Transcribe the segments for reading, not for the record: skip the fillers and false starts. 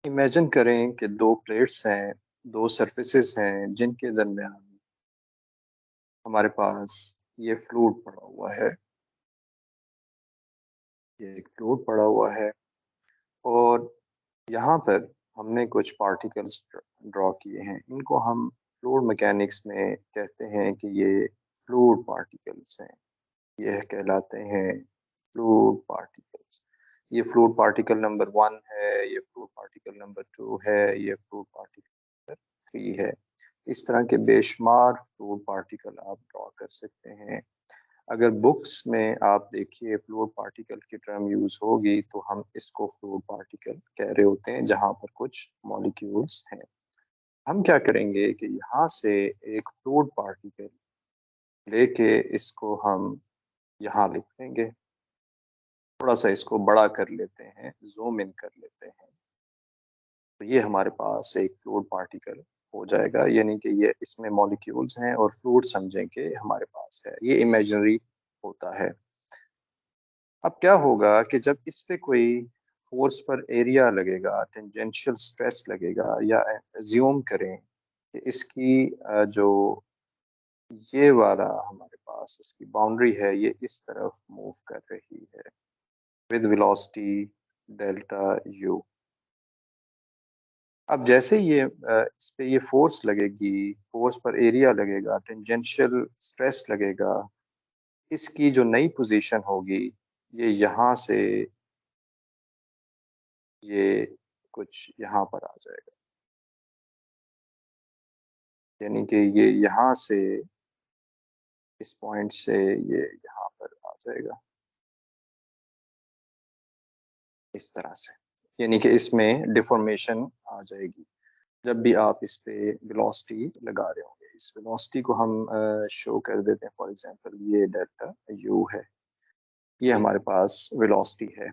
Imagine करें कि दो प्लेट्स हैं, दो सरफेसेस हैं जिनके दरमियान हमारे पास ये फ्लूइड पड़ा हुआ है। ये एक फ्लूइड पड़ा हुआ है और यहाँ पर हमने कुछ पार्टिकल्स ड्रॉ किए हैं। इनको हम फ्लूइड मैकेनिक्स में कहते हैं कि ये फ्लूइड पार्टिकल्स हैं। यह कहलाते हैं फ्लूइड पार्टिकल्स। ये फ्लूइड पार्टिकल नंबर 1 है, ये फ्लूइड पार्टिकल नंबर 2 है, ये फ्लूइड पार्टिकल 3 है। इस तरह के बेशुमार फ्लूइड पार्टिकल आप ड्रॉ कर सकते हैं। अगर बुक्स में आप देखिए फ्लूइड पार्टिकल की टर्म यूज होगी तो हम इसको फ्लूइड पार्टिकल कह रहे होते हैं जहाँ पर कुछ मॉलिक्यूल्स हैं। हम क्या करेंगे कि यहाँ से एक फ्लूइड पार्टिकल लेके इसको हम यहाँ लिख लेंगे। थोड़ा सा इसको बड़ा कर लेते हैं, ज़ूम इन कर लेते हैं। तो ये हमारे पास एक फ्लूइड पार्टिकल हो जाएगा, यानी कि ये इसमें मॉलिक्यूल्स हैं और फ्लूइड समझें कि हमारे पास है। ये इमेजिनरी होता है। अब क्या होगा कि जब इस पे कोई फोर्स पर एरिया लगेगा, टेंजेंशियल स्ट्रेस लगेगा, या एज्यूम करें कि इसकी जो ये वाला हमारे पास इसकी बाउंड्री है, ये इस तरफ मूव कर रही है विद वेलोसिटी डेल्टा यू। अब जैसे ये इस पे ये फोर्स लगेगी, फोर्स पर एरिया लगेगा, टेंजेंशियल स्ट्रेस लगेगा, इसकी जो नई पोजीशन होगी ये यहाँ से ये कुछ यहाँ पर आ जाएगा, यानी कि ये यहाँ से इस पॉइंट से ये यहाँ पर आ जाएगा इस तरह से, यानी कि इसमें डिफॉर्मेशन आ जाएगी जब भी आप इस पे वेलोसिटी लगा रहे होंगे। इस वेलोसिटी को हम शो कर देते हैं। फॉर एग्जांपल ये डेल्टा यू है, ये हमारे पास वेलोसिटी है।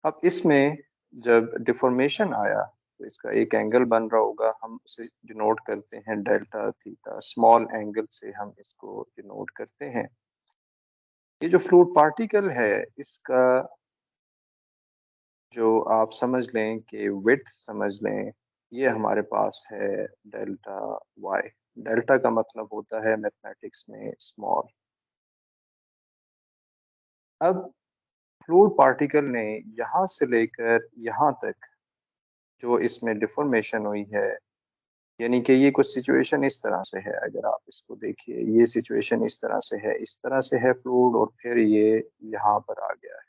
अब इसमें जब डिफॉर्मेशन आया तो इसका एक एंगल बन रहा होगा, हम उसे डिनोट करते हैं डेल्टा थीटा। स्मॉल एंगल से हम इसको डिनोट करते हैं। ये जो फ्लूइड पार्टिकल है इसका जो आप समझ लें कि विड्थ समझ लें, ये हमारे पास है डेल्टा वाई। डेल्टा का मतलब होता है मैथमेटिक्स में स्मॉल। अब फ्लूइड पार्टिकल ने यहाँ से लेकर यहाँ तक जो इसमें डिफॉर्मेशन हुई है, यानी कि ये कुछ सिचुएशन इस तरह से है। अगर आप इसको देखिए, ये सिचुएशन इस तरह से है, इस तरह से है फ्लूइड, और फिर ये यहाँ पर आ गया है,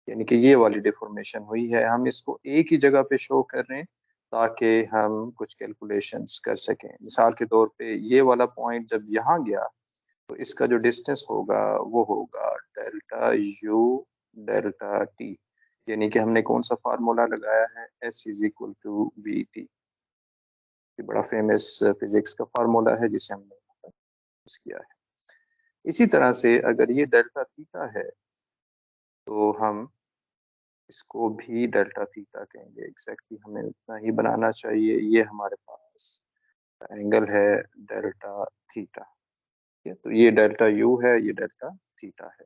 यानी कि ये वाली डिफॉर्मेशन हुई है। हम इसको एक ही जगह पे शो कर रहे हैं ताकि हम कुछ कैलकुलेशंस कर सकें। मिसाल के तौर पे ये वाला पॉइंट जब यहाँ गया तो इसका जो डिस्टेंस होगा वो होगा डेल्टा यू डेल्टा टी, यानी कि हमने कौन सा फार्मूला लगाया है, S is equal to V T. ये बड़ा फेमस फिजिक्स का फार्मूला है जिसे हमने यूज किया है। इसी तरह से अगर ये डेल्टा थीटा है तो हम इसको भी डेल्टा थीटा कहेंगे। एग्जैक्टली हमें उतना ही बनाना चाहिए। ये हमारे पास एंगल है डेल्टा थीटा। ठीक है, तो ये डेल्टा यू है, ये डेल्टा थीटा है।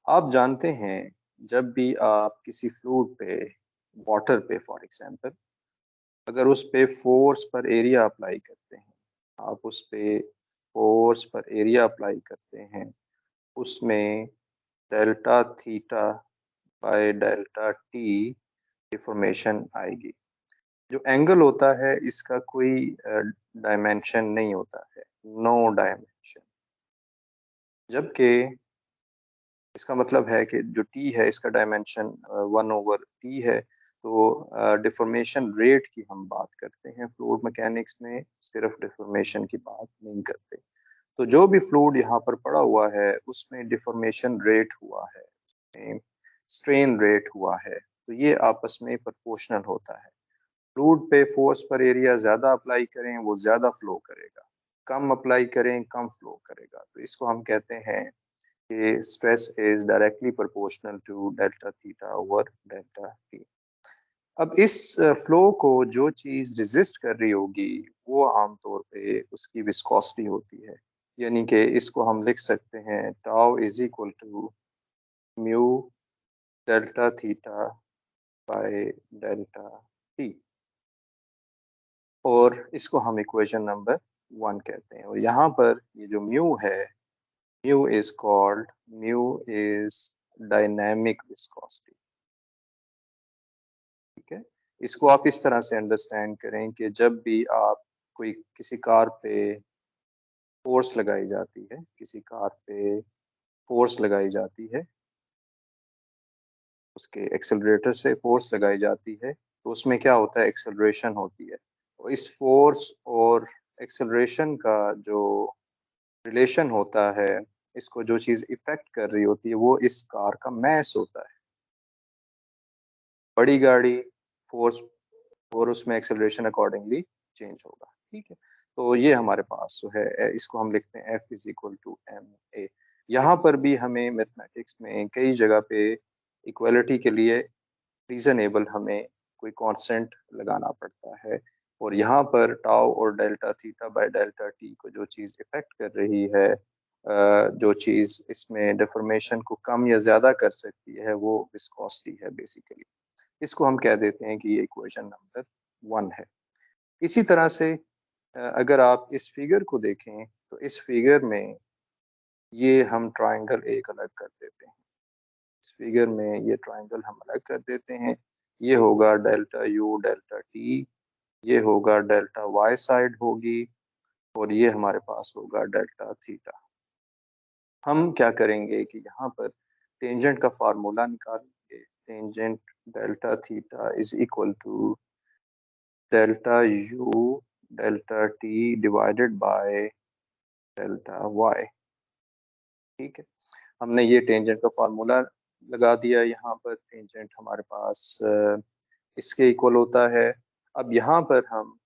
आप जानते हैं जब भी आप किसी फ्लूइड पे, वाटर पे फॉर एग्जांपल, अगर उस पे फोर्स पर एरिया अप्लाई करते हैं, आप उस पे फोर्स पर एरिया अप्लाई करते हैं, उसमें delta theta by delta T deformation आएगी। जो एंगल होता है इसका कोई डायमेंशन नहीं होता है, नो डायमेंशन। जबकि इसका मतलब है कि जो टी है इसका डायमेंशन 1/t है। तो डिफॉर्मेशन रेट की हम बात करते हैं फ्लूइड मैकेनिक्स में, सिर्फ डिफॉर्मेशन की बात नहीं करते। तो जो भी फ्लूइड यहाँ पर पड़ा हुआ है उसमें डिफॉर्मेशन रेट हुआ है, स्ट्रेन रेट हुआ है, तो ये आपस में प्रोपोर्शनल होता है। फ्लूइड पे फोर्स पर एरिया ज्यादा अप्लाई करें वो ज्यादा फ्लो करेगा, कम अप्लाई करें कम फ्लो करेगा। तो इसको हम कहते हैं कि stress is directly proportional to delta theta over delta T. अब इस फ्लो को जो चीज रेजिस्ट कर रही होगी वो आमतौर पे उसकी विस्कोसिटी होती है, यानी कि इसको हम लिख सकते हैं tau is equal to mu delta theta by delta T, और इसको हम इक्वेशन नंबर 1 कहते हैं। और यहाँ पर ये जो म्यू है, म्यू इज डायनामिक विस्कोसिटी। ठीक है, इसको आप इस तरह से अंडरस्टैंड करें कि जब भी आप कोई किसी कार पे फोर्स लगाई जाती है, किसी कार पे फोर्स लगाई जाती है, उसके एक्सेलरेटर से फोर्स लगाई जाती है, तो उसमें क्या होता है, एक्सेलरेशन होती है। तो इस फोर्स और एक्सेलरेशन का जो रिलेशन होता है, इसको जो चीज़ इफेक्ट कर रही होती है, वो इस कार का मैस होता है। बड़ी गाड़ी फोर्स और उसमें एक्सेलरेशन अकॉर्डिंगली चेंज होगा। ठीक है, तो ये हमारे पास जो है, इसको हम लिखते हैं F is equal to M A. यहाँ पर भी हमें मैथमेटिक्स में कई जगह पे इक्वलिटी के लिए रीजनेबल हमें कोई कांस्टेंट लगाना पड़ता है, और यहाँ पर टाउ और delta theta by delta T को जो चीज़ इफेक्ट कर रही है, जो चीज़ इसमें डिफॉर्मेशन को कम या ज़्यादा कर सकती है, वो विस्कोसिटी है बेसिकली। इसको हम कह देते हैं कि ये इक्वेशन नंबर 1 है। इसी तरह से अगर आप इस फिगर को देखें, तो इस फिगर में ये हम ट्रायंगल एक अलग कर देते हैं। इस फिगर में ये ट्रायंगल हम अलग कर देते हैं। ये होगा डेल्टा यू डेल्टा टी, ये होगा डेल्टा वाई साइड होगी, और ये हमारे पास होगा डेल्टा थीटा। हम क्या करेंगे कि यहाँ पर टेंजेंट का फार्मूला निकालेंगे। Tangent delta theta is equal to delta U delta T divided by delta Y. ठीक है, हमने ये टेंजेंट का फार्मूला लगा दिया। यहाँ पर टेंजेंट हमारे पास इसके इक्वल होता है। अब यहाँ पर हम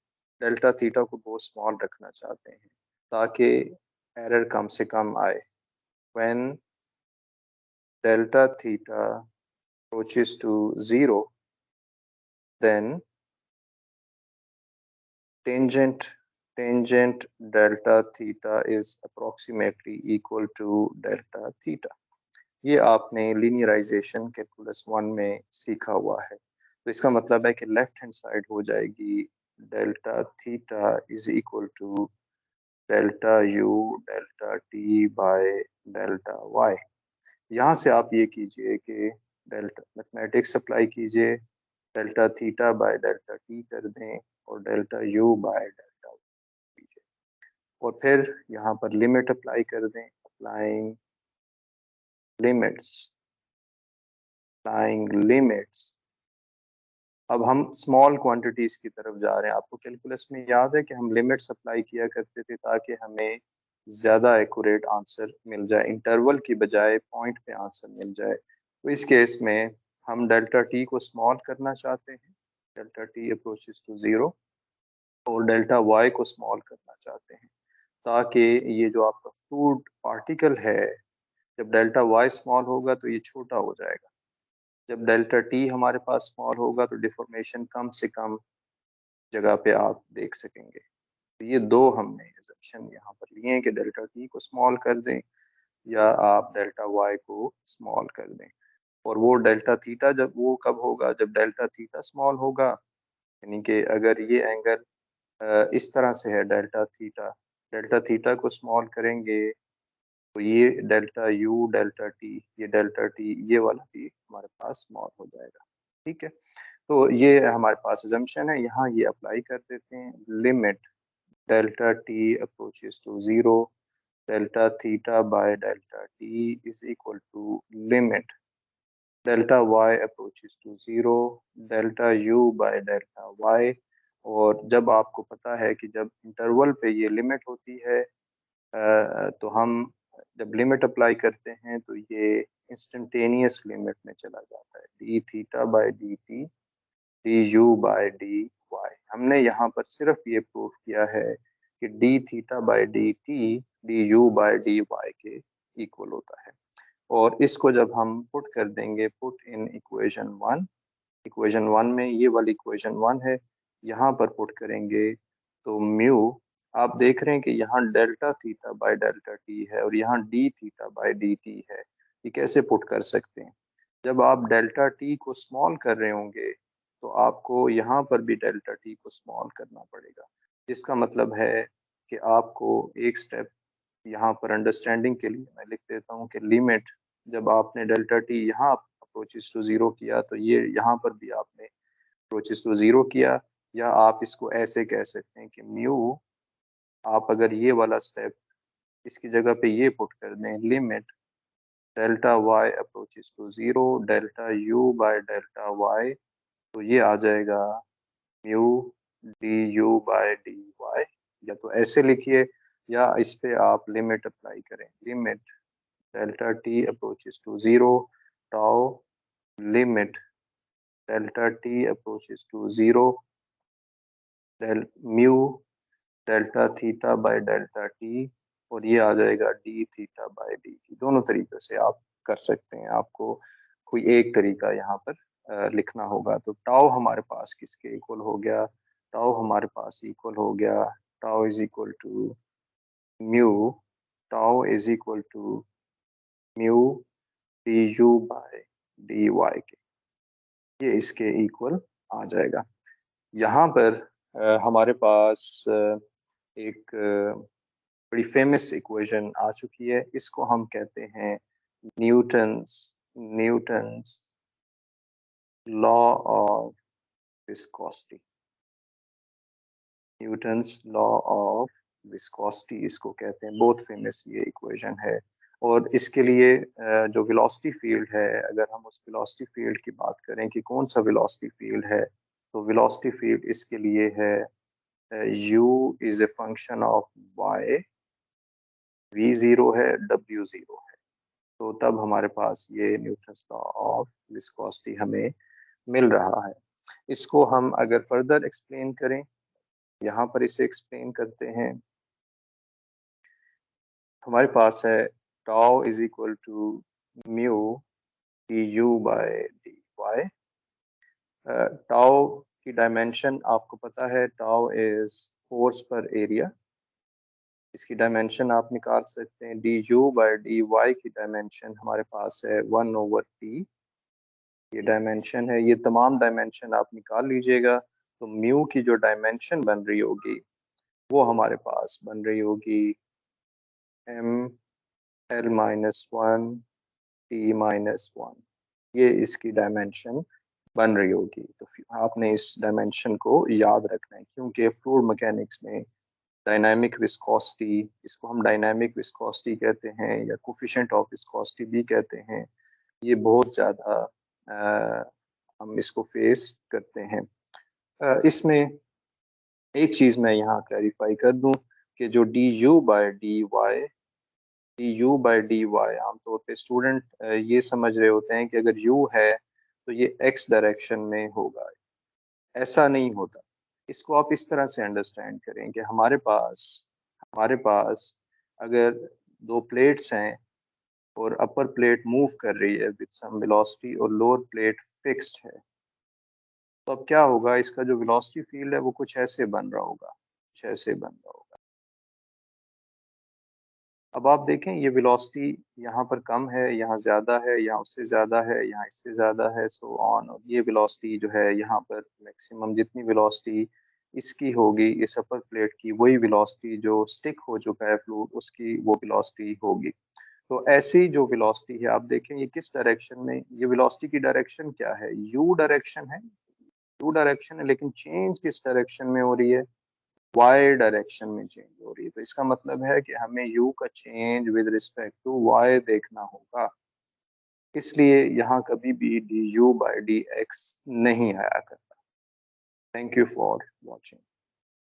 डेल्टा थीटा को बहुत स्मॉल रखना चाहते हैं ताकि एरर कम से कम आए। When delta theta approaches to 0, then tangent delta theta is approximately equal to delta theta। ये आपने लीनियराइजेशन कैलकुलस 1 में सीखा हुआ है। तो इसका मतलब है कि लेफ्ट हैंड साइड हो जाएगी delta theta is equal to delta U delta T by delta Y. यहाँ से आप ये कीजिए कि डेल्टा मैथमेटिक्स अप्लाई कीजिए, delta theta by delta T कर दें और डेल्टा यू बाय डेल्टा कीजिए, और फिर यहाँ पर लिमिट अप्लाई कर दें। Applying limits, applying limits. अब हम स्मॉल क्वांटिटीज की तरफ जा रहे हैं। आपको कैलकुलस में याद है कि हम लिमिट्स अप्लाई किया करते थे ताकि हमें ज़्यादा एक्यूरेट आंसर मिल जाए, इंटरवल की बजाय पॉइंट पे आंसर मिल जाए। तो इस केस में हम डेल्टा टी को स्मॉल करना चाहते हैं, डेल्टा टी अप्रोचेस टू 0, और डेल्टा वाई को स्मॉल करना चाहते हैं ताकि ये जो आपका फ्लूइड पार्टिकल है, जब डेल्टा वाई स्मॉल होगा तो ये छोटा हो जाएगा। जब डेल्टा टी हमारे पास स्मॉल होगा तो डिफॉर्मेशन कम से कम जगह पे आप देख सकेंगे। तो ये दो हमने एजम्पशन यहाँ पर लिए हैं कि डेल्टा टी को स्मॉल कर दें या आप डेल्टा वाई को स्मॉल कर दें। और वो डेल्टा थीटा जब वो कब होगा, जब डेल्टा थीटा स्मॉल होगा, यानी कि अगर ये एंगल इस तरह से है, डेल्टा थीटा को स्मॉल करेंगे तो ये डेल्टा यू डेल्टा टी, ये डेल्टा टी, ये वाला भी हमारे पास स्मॉल हो जाएगा। ठीक है, तो ये हमारे पास assumption है। यहाँ ये अप्लाई कर देते हैं। Limit delta t approaches to 0, delta theta by delta t is equal to limit delta y approaches to 0, delta u by delta y. और जब आपको पता है कि जब इंटरवल पे ये लिमिट होती है, तो हम जब लिमिट अप्लाई करते हैं तो ये इंस्टेंटेनियस लिमिट में चला जाता है, d theta by d t d u by d y. हमने यहाँ पर सिर्फ ये प्रूफ किया है कि d theta by d t d u by d y के इक्वल होता है। और इसको जब हम पुट कर देंगे, पुट इन इक्वेशन 1, इक्वेशन 1 में ये वाली इक्वेशन 1 है, यहाँ पर पुट करेंगे तो म्यू, आप देख रहे हैं कि यहाँ delta theta by delta T है और यहाँ D theta by d T है। ये कैसे पुट कर सकते हैं? जब आप डेल्टा टी को स्मॉल कर रहे होंगे तो आपको यहाँ पर भी डेल्टा टी को स्मॉल करना पड़ेगा, जिसका मतलब है कि आपको एक स्टेप यहाँ पर अंडरस्टैंडिंग के लिए मैं लिख देता हूँ कि लिमिट, जब आपने डेल्टा टी यहाँ अप्रोचेस टू ज़ीरो किया तो ये यहाँ पर भी आपने अप्रोचेस टू ज़ीरो किया, या आप इसको ऐसे कह सकते हैं कि म्यू, आप अगर ये वाला स्टेप इसकी जगह पे ये पुट कर दें, limit delta y approaches to zero delta u by delta y, तो ये आ जाएगा mu d u by d y. या तो ऐसे लिखिए या इस पे आप लिमिट अप्लाई करें, limit delta t approaches to zero tau limit delta t approaches to zero del mu delta theta by delta T, और ये आ जाएगा d theta by d t. दोनों तरीके से आप कर सकते हैं, आपको कोई एक तरीका यहाँ पर लिखना होगा। तो टाउ हमारे पास किसके इक्वल हो गया, टाउ हमारे पास इक्वल हो गया, tau is equal to mu, tau is equal to mu d u by d y के, ये इसके इक्वल आ जाएगा। यहाँ पर हमारे पास एक बड़ी फेमस इक्वेशन आ चुकी है, इसको हम कहते हैं Newton's Newton's law of viscosity, Newton's law of viscosity इसको कहते हैं। बहुत फेमस ये इक्वेशन है, और इसके लिए जो वेलोसिटी फील्ड है, अगर हम उस वेलोसिटी फील्ड की बात करें कि कौन सा वेलोसिटी फील्ड है, तो वेलोसिटी फील्ड इसके लिए है u is a function of y, v0 है, w0 है। तो तब हमारे पास ये न्यूटन्स लॉ ऑफ विस्कोसिटी हमें मिल रहा है। इसको हम अगर फर्दर एक्सप्लेन करें, यहाँ पर इसे एक्सप्लेन करते हैं। हमारे पास है tau is equal to mu d u by d y. Tau की डायमेंशन आपको पता है, tau is force per area, इसकी डायमेंशन आप निकाल सकते हैं। D u by d y की डायमेंशन हमारे पास है 1/t, ये डायमेंशन है। ये तमाम डायमेंशन आप निकाल लीजिएगा, तो म्यू की जो डायमेंशन बन रही होगी वो हमारे पास बन रही होगी m l-1 t-1, ये इसकी डायमेंशन बन रही होगी। तो आपने इस डायमेंशन को याद रखना है, क्योंकि फ्लूइड मैकेनिक्स में डायनामिक विस्कोसिटी, इसको हम डायनामिक विस्कोसिटी कहते हैं या कोफिशिएंट ऑफ विस्कोसिटी भी कहते हैं, ये बहुत ज़्यादा हम इसको फेस करते हैं। इसमें एक चीज़ मैं यहाँ क्लैरिफाई कर दूं कि जो d u by d y आमतौर पे स्टूडेंट ये समझ रहे होते हैं कि अगर u है तो ये x डायरेक्शन में होगा, ऐसा नहीं होता। इसको आप इस तरह से अंडरस्टैंड करें कि हमारे पास अगर दो प्लेट्स हैं और अपर प्लेट मूव कर रही है विद सम वेलोसिटी और लोअर प्लेट फिक्स्ड है, तो अब क्या होगा, इसका जो वेलोसिटी फील्ड है वो कुछ ऐसे बन रहा होगा, कुछ ऐसे बन रहा होगा। अब आप देखें ये वेलोसिटी यहाँ पर कम है, यहाँ ज़्यादा है, यहाँ उससे ज़्यादा है, यहाँ इससे ज़्यादा है, सो ऑन। और ये वेलोसिटी जो है यहाँ पर मैक्सिमम जितनी वेलोसिटी इसकी होगी इस अपर प्लेट की, वही वेलोसिटी जो स्टिक हो चुका है फ्लूइड उसकी वो वेलोसिटी होगी। तो ऐसी जो वेलोसिटी है, आप देखें ये किस डायरेक्शन में, ये वेलोसिटी की डायरेक्शन क्या है, यू डायरेक्शन है, यू डायरेक्शन है, लेकिन चेंज किस डायरेक्शन में हो रही है, वाई डायरेक्शन में चेंज हो रही है। तो इसका मतलब है कि हमें यू का change with respect to y देखना होगा, इसलिए यहाँ कभी भी d u by d x नहीं आया करता। Thank you for watching.